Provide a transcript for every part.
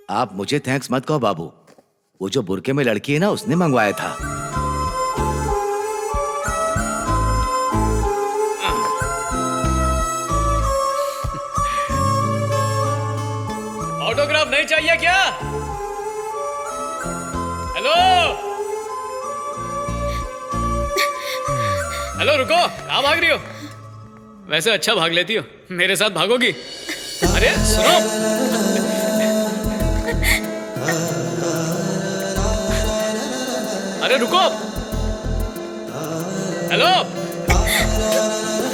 आप मुझे थैंक्स मत कहो बाबू, वो जो बुरके में लड़की है ना, उसने मंगवाया था। ऑटोग्राफ नहीं चाहिए क्या? हेलो हेलो, रुको, कहाँ भाग रही हो? वैसे अच्छा भाग लेती हो, मेरे साथ भागोगी? अरे सुनो, अरे रुको, हेलो,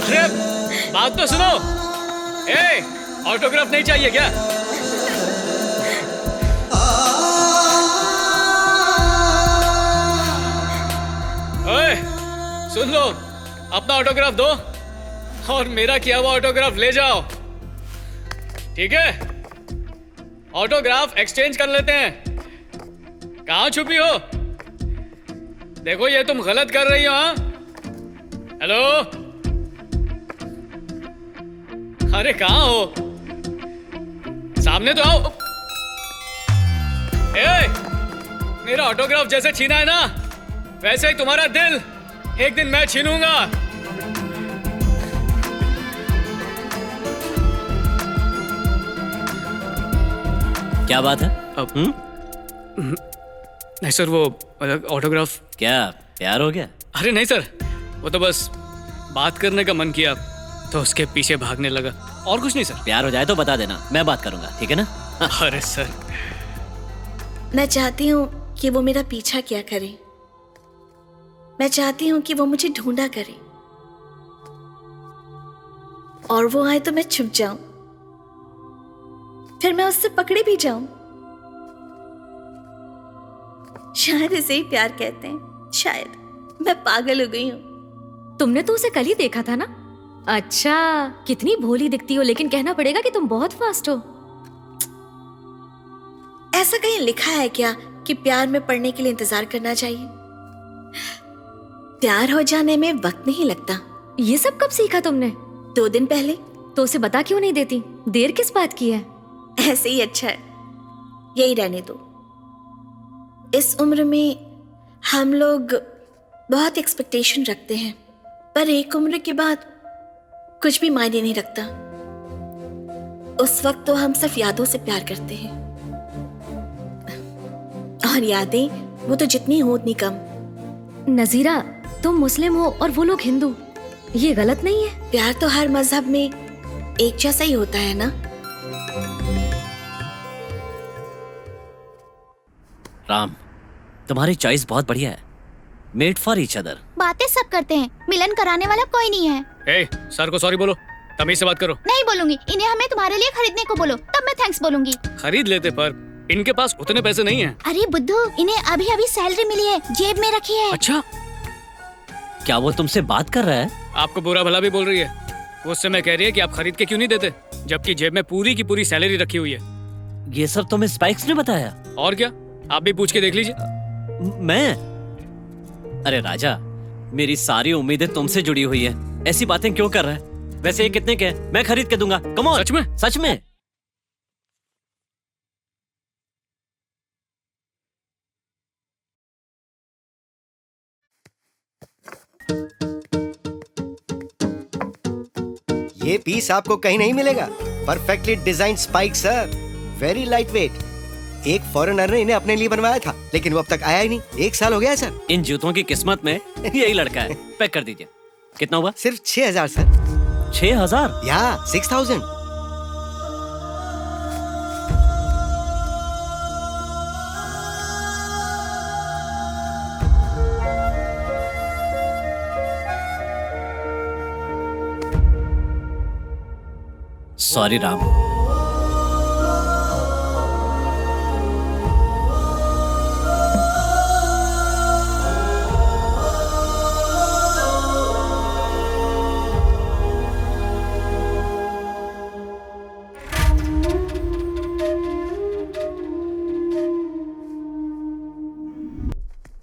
अरे बात तो सुनो। ऑटोग्राफ नहीं चाहिए क्या? ओए, सुन लो, अपना ऑटोग्राफ दो और मेरा किया हुआ ऑटोग्राफ ले जाओ, ठीक है? ऑटोग्राफ एक्सचेंज कर लेते हैं। कहाँ छुपी हो? देखो ये तुम गलत कर रही हो। हाँ, हेलो, अरे कहाँ हो? सामने तो आओ। मेरा ऑटोग्राफ जैसे छीना है ना, वैसे ही तुम्हारा दिल एक दिन मैं छीनूंगा। क्या बात है? नहीं सर, वो ऑटोग्राफ। क्या प्यार हो गया? अरे नहीं सर, वो तो बस बात करने का मन किया तो उसके पीछे भागने लगा, और कुछ नहीं सर। प्यार हो जाए तो बता देना, मैं बात करूंगा, ठीक है ना? अरे सर, मैं चाहती हूँ कि वो मेरा पीछा किया करे। मैं चाहती हूँ कि वो मुझे ढूंढा करे और वो आए तो मैं छुप जाऊं, फिर मैं उससे पकड़ी भी जाऊं। शायद इसे ही प्यार कहते हैं। शायद मैं पागल हो गई हूँ। तुमने तो उसे कल ही देखा था ना? अच्छा, कितनी भोली दिखती हो, लेकिन कहना पड़ेगा कि तुम बहुत फास्ट हो। ऐसा कहीं लिखा है क्या कि प्यार में पड़ने के लिए इंतजार करना चाहिए? प्यार हो जाने में वक्त नहीं लगता। ये सब कब सीखा तुमने? 2 दिन पहले। तो उसे बता क्यों नहीं देती? देर किस बात की है? ऐसे ही अच्छा है, यही रहने दो। इस उम्र में हम लोग बहुत एक्सपेक्टेशन रखते हैं, पर एक उम्र के बाद कुछ भी मायने नहीं रखता। उस वक्त तो हम सिर्फ यादों से प्यार करते हैं, और यादें वो तो जितनी हो उतनी कम। नजीरा, तुम मुस्लिम हो और वो लोग हिंदू, ये गलत नहीं है? प्यार तो हर मजहब में एक जैसा ही होता है ना। राम, तुम्हारी चॉइस बहुत बढ़िया है। Made for each other. बातें सब करते हैं, मिलन कराने वाला कोई नहीं है। सर को सॉरी बोलो, तमीज से बात करो। नहीं बोलूंगी, इन्हें हमें तुम्हारे लिए खरीदने को बोलो, तब मैं थैंक्स बोलूंगी। खरीद लेते, पर इनके पास उतने पैसे नहीं हैं। अरे बुद्धू, इन्हें अभी अभी सैलरी मिली है, जेब में रखी है। अच्छा, क्या वो तुमसे बात कर रहा है? आपको बुरा भला भी बोल रही है। वो उससे मैं कह रही है कि आप खरीद के क्यों नहीं देते, जबकि जेब में पूरी की पूरी सैलरी रखी हुई है। ये सब तुम्हें स्पाइक्स ने बताया? और क्या, आप भी पूछ के देख लीजिए। मैं? अरे राजा, मेरी सारी उम्मीदें तुमसे जुड़ी हुई है, ऐसी बातें क्यों कर रहा है? वैसे ये कितने के? मैं खरीद के दूंगा। Come on. सच में? सच में। ये पीस आपको कहीं नहीं मिलेगा। Perfectly design spike sir, very light weight. एक फॉरेनर ने इन्हें अपने लिए बनवाया था, लेकिन वो अब तक आया ही नहीं। 1 साल हो गया है सर। इन जूतों की किस्मत में यही लड़का है। पैक कर दीजिए। कितना हुआ? सिर्फ 6000 सर। 6000? या 6000। सॉरी राम।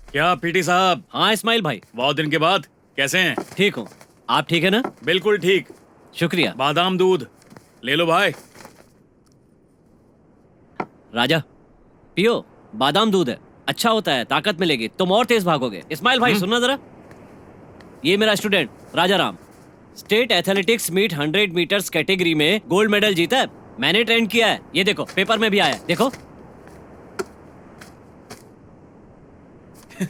क्या पीटी साहब? हाँ इस्माइल भाई। बहुत दिन के बाद, कैसे हैं? ठीक हूँ, आप ठीक है ना? बिल्कुल ठीक। शुक्रिया। बादाम दूध ले लो भाई। राजा, पियो, बादाम दूध है, अच्छा होता है, ताकत मिलेगी, तुम और तेज भागोगे। इस्माइल भाई सुनना जरा, ये मेरा student Raja Ram, state athletics meet 100 metres category में गोल्ड मेडल जीता है। मैंने ट्रेन किया है, ये देखो पेपर में भी आया है, देखो।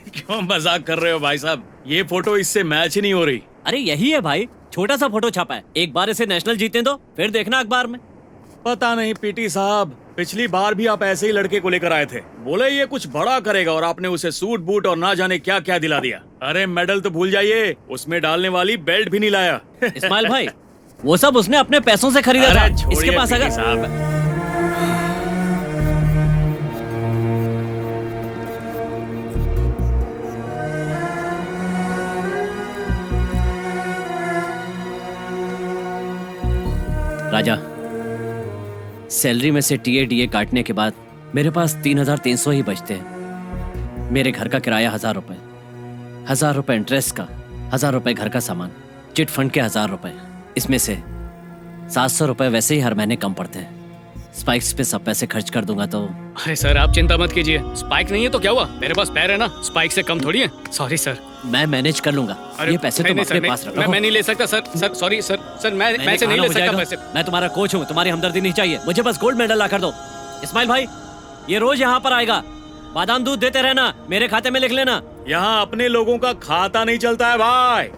क्यों मजाक कर रहे हो भाई साहब? ये फोटो इससे मैच ही नहीं हो रही। अरे यही है भाई, छोटा सा फोटो छापा है, एक बार इसे नेशनल जीतने दो, फिर देखना अखबार में। पता नहीं पीटी साहब, पिछली बार भी आप ऐसे ही लड़के को लेकर आए थे, बोले ये कुछ बड़ा करेगा और आपने उसे सूट बूट और ना जाने क्या क्या दिला दिया। अरे मेडल तो भूल जाइए, उसमें डालने वाली बेल्ट भी नहीं लाया। इस्माइल भाई, वो सब उसने अपने पैसों से खरीदा था। छोड़िए इसके पास पीटी अगर साहब, राजा, सैलरी में से टीए काटने के बाद मेरे पास 3,300 ही बचते हैं। मेरे घर का किराया 1,000 रुपए, 1,000 रुपए इंटरेस्ट का, 1,000 रुपए घर का सामान, चिट फंड के 1,000 रुपए, इसमें से 700 रुपए वैसे ही हर महीने कम पड़ते हैं। स्पाइक्स पे सब पैसे खर्च कर दूंगा तो अरे सर आप चिंता मत कीजिए, स्पाइक नहीं है तो क्या हुआ, मेरे पास पैर है ना, स्पाइक से कम थोड़ी है। Sorry sir. मैं मैनेज कर लूंगा। ये पैसे तुम अपने पास रखो। मैं नहीं ले सकता sir. Sir sorry sir. Sir मैं से नहीं ले सकता पैसे। मैं तुम्हारा कोच हूँ, तुम्हारी हमदर्दी नहीं चाहिए, मुझे बस गोल्ड मेडल ला कर दो। इस्माइल भाई, ये रोज यहाँ पर आएगा, बादाम दूध देते रहना, मेरे खाते में लिख लेना। यहाँ अपने लोगों का खाता नहीं चलता है भाई।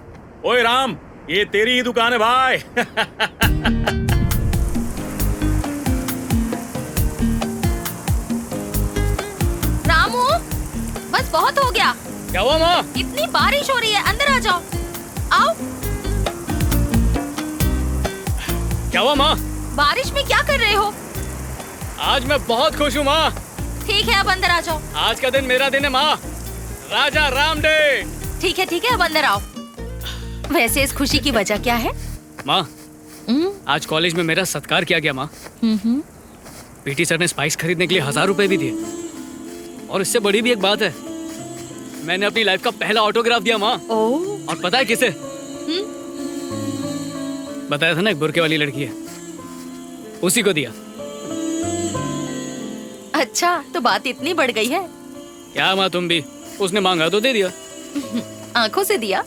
ओए राम, ये तेरी ही दुकान है भाई। रामू, बस बहुत हो गया। क्या हुआ माँ? इतनी बारिश हो रही है, अंदर आ जाओ। आओ। क्या हुआ माँ? बारिश में क्या कर रहे हो? आज मैं बहुत खुश हूँ माँ। ठीक है, अब अंदर आ जाओ। आज का दिन मेरा दिन है माँ, राजा राम डे। ठीक है, अब अंदर आओ। वैसे इस खुशी की वजह क्या है? माँ, आज कॉलेज में मेरा सत्कार किया गया माँ। पीटी सर ने स्पाइक्स खरीदने के लिए 1,000 रुपए भी दिए, और इससे बड़ी भी एक बात है, मैंने अपनी लाइफ का पहला ऑटोग्राफ दिया माँ। और पता है किसे? बताया था ना, एक बुर्के वाली लड़की है, उसी को दिया। अच्छा, तो बात इतनी बढ़ गई है। क्या माँ तुम भी, उसने मांगा तो दे दिया। आंखों से दिया?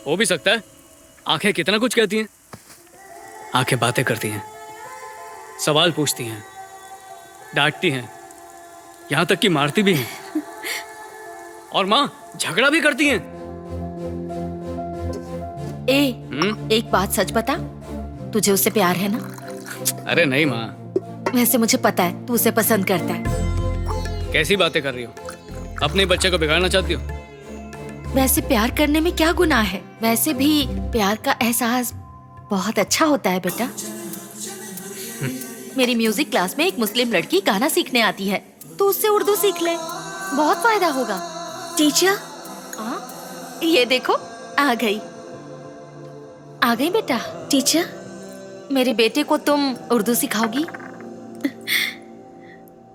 हो भी सकता है, आंखें कितना कुछ कहती हैं। आंखें बातें करती हैं, सवाल पूछती हैं, डांटती हैं, यहाँ तक कि मारती भी हैं। और माँ झगड़ा भी करती हैं। एक बात सच बता, तुझे उससे प्यार है ना? अरे नहीं माँ। वैसे मुझे पता है तू उसे पसंद करता है। कैसी बातें कर रही हो, अपने बच्चे को बिगाड़ना चाहती हो? वैसे प्यार करने में क्या गुनाह है? वैसे भी प्यार का एहसास बहुत अच्छा होता है बेटा। मेरी म्यूजिक क्लास में एक मुस्लिम लड़की गाना सीखने आती है, तो उससे उर्दू सीख ले, बहुत फायदा होगा। टीचर, ये देखो आ गई बेटा। टीचर, मेरे बेटे को तुम उर्दू सिखाओगी?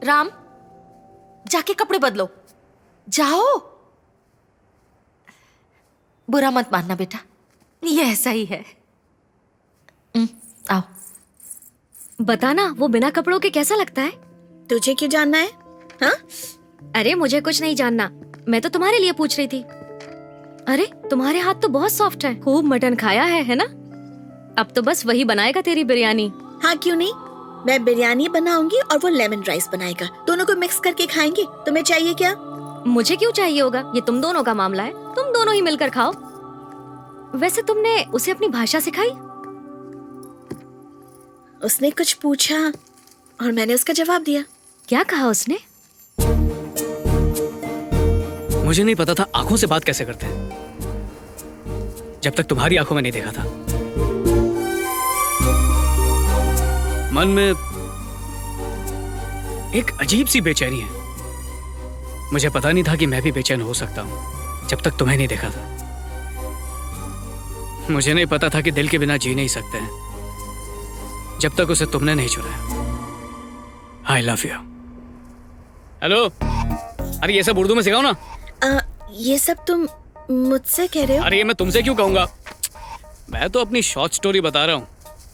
राम, जाके कपड़े बदलो, जाओ। बुरा मत मानना बेटा, ये ऐसा ही है। आओ। बताना, वो बिना कपड़ों के कैसा लगता है? तुझे क्यों जानना है? हाँ? अरे मुझे कुछ नहीं जानना, मैं तो तुम्हारे लिए पूछ रही थी। अरे तुम्हारे हाथ तो बहुत सॉफ्ट है, खूब मटन खाया है ना? अब तो बस वही बनाएगा तेरी बिरयानी। हाँ क्यों नहीं, मैं बिरयानी बनाऊंगी और वो लेमन राइस बनाएगा, दोनों को मिक्स करके खाएंगे। तुम्हें चाहिए क्या? मुझे क्यों चाहिए होगा, ये तुम दोनों का मामला है, तुम दोनों ही मिलकर खाओ। वैसे तुमने उसे अपनी भाषा सिखाई? उसने कुछ पूछा और मैंने उसका जवाब दिया। क्या कहा उसने? मुझे नहीं पता था आंखों से बात कैसे करते हैं, जब तक तुम्हारी आंखों में नहीं देखा था। मन में एक अजीब सी बेचैनी है। मुझे पता नहीं था कि मैं भी बेचैन हो सकता हूं, जब तक तुम्हें नहीं देखा था। मुझे नहीं पता था कि दिल के बिना जी नहीं सकते हैं, जब तक उसे तुमने नहीं चुराया। I love you. हेलो, अरे ये सब उर्दू में सिखाओ ना। ये सब तुम मुझसे कह रहे हो? अरे ये मैं तुमसे क्यों कहूंगा, मैं तो अपनी शॉर्ट स्टोरी बता रहा हूँ,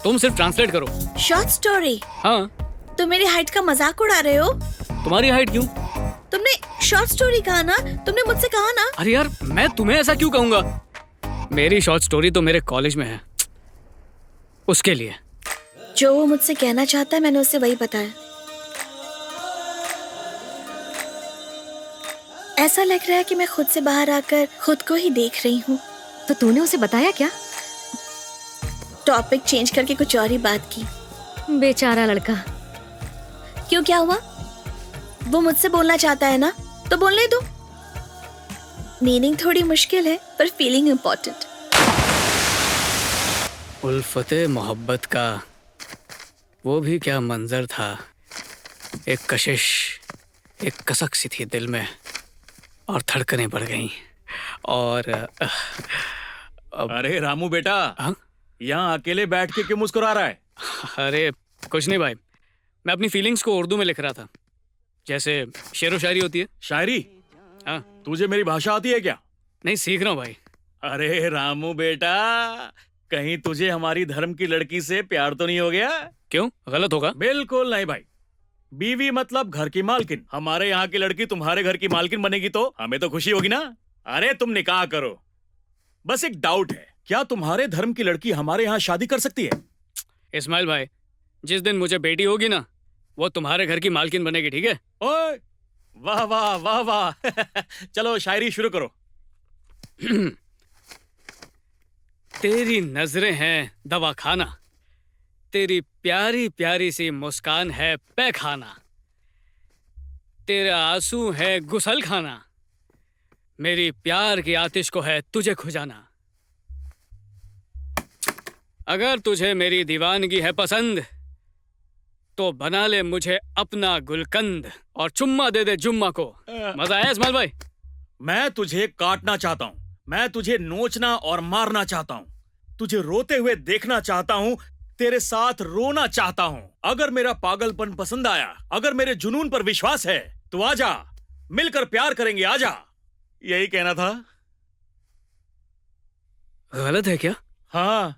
तुम सिर्फ ट्रांसलेट करो। Short story? हाँ। तुम मेरी हाइट का मजाक उड़ा रहे हो? तुम्हारी हाइट क्यों? तुमने शॉर्ट स्टोरी कहा ना, तुमने मुझसे कहा ना। अरे यार मैं तुम्हें ऐसा क्यों कहूंगा? मेरी शॉर्ट स्टोरी तो मेरे कॉलेज में है, उसके लिए। जो वो मुझसे कहना चाहता है मैंने उसे वही बताया। ऐसा लग रहा है कि मैं खुद से बाहर आकर खुद को ही देख रही हूँ। तो तूने उसे बताया क्या? टॉपिक चेंज करके कुछ और ही बात की। बेचारा लड़का। क्यों, क्या हुआ? वो मुझसे बोलना चाहता है ना, तो बोलने दो। मीनिंग थोड़ी मुश्किल है पर फीलिंग इम्पोर्टेंट। उल्फते मोहब्बत का वो भी क्या मंजर था। एक कशिश, एक कसक सी थी दिल में और धड़कनें बढ़ गईं। और अरे रामू बेटा, हाँ? यहाँ अकेले बैठ के क्यों मुस्कुरा रहा है? अरे कुछ नहीं भाई, मैं अपनी फीलिंग्स को उर्दू में लिख रहा था, जैसे शेरो शायरी होती है। शायरी? हाँ। तुझे मेरी भाषा आती है क्या? नहीं, सीख रहा हूँ भाई। अरे रामू बेटा, कहीं तुझे हमारी धर्म की लड़की से प्यार तो नहीं हो गया? क्यों, गलत होगा? बिल्कुल नहीं भाई। बीवी मतलब घर की मालकिन। हमारे यहाँ की लड़की तुम्हारे घर की मालकिन बनेगी तो हमें तो खुशी होगी ना। अरे तुम निकाह करो। बस एक डाउट है, क्या तुम्हारे धर्म की लड़की हमारे यहाँ शादी कर सकती है? इस्माइल भाई, जिस दिन मुझे बेटी होगी ना, वो तुम्हारे घर की मालकिन बनेगी, ठीक है? ओए, वाह वाह वाह वाह। चलो शायरी शुरू करो। तेरी नजरें हैं दवाखाना, तेरी प्यारी प्यारी सी मुस्कान है पैखाना, तेरा आंसू है गुसल खाना, मेरी प्यार की आतिश को है तुझे खुजाना। अगर तुझे मेरी दीवानगी है पसंद तो बना ले मुझे अपना गुलकंद और चुम्मा दे दे जुम्मा को। मजा आया इस्माइल भाई? मैं तुझे काटना चाहता हूँ, मैं तुझे नोचना और मारना चाहता हूँ, तुझे रोते हुए देखना चाहता हूँ, तेरे साथ रोना चाहता हूँ। अगर मेरा पागलपन पसंद आया, अगर मेरे जुनून पर विश्वास है तो आजा, मिलकर प्यार करेंगे, आजा। यही कहना था। गलत है क्या? हाँ,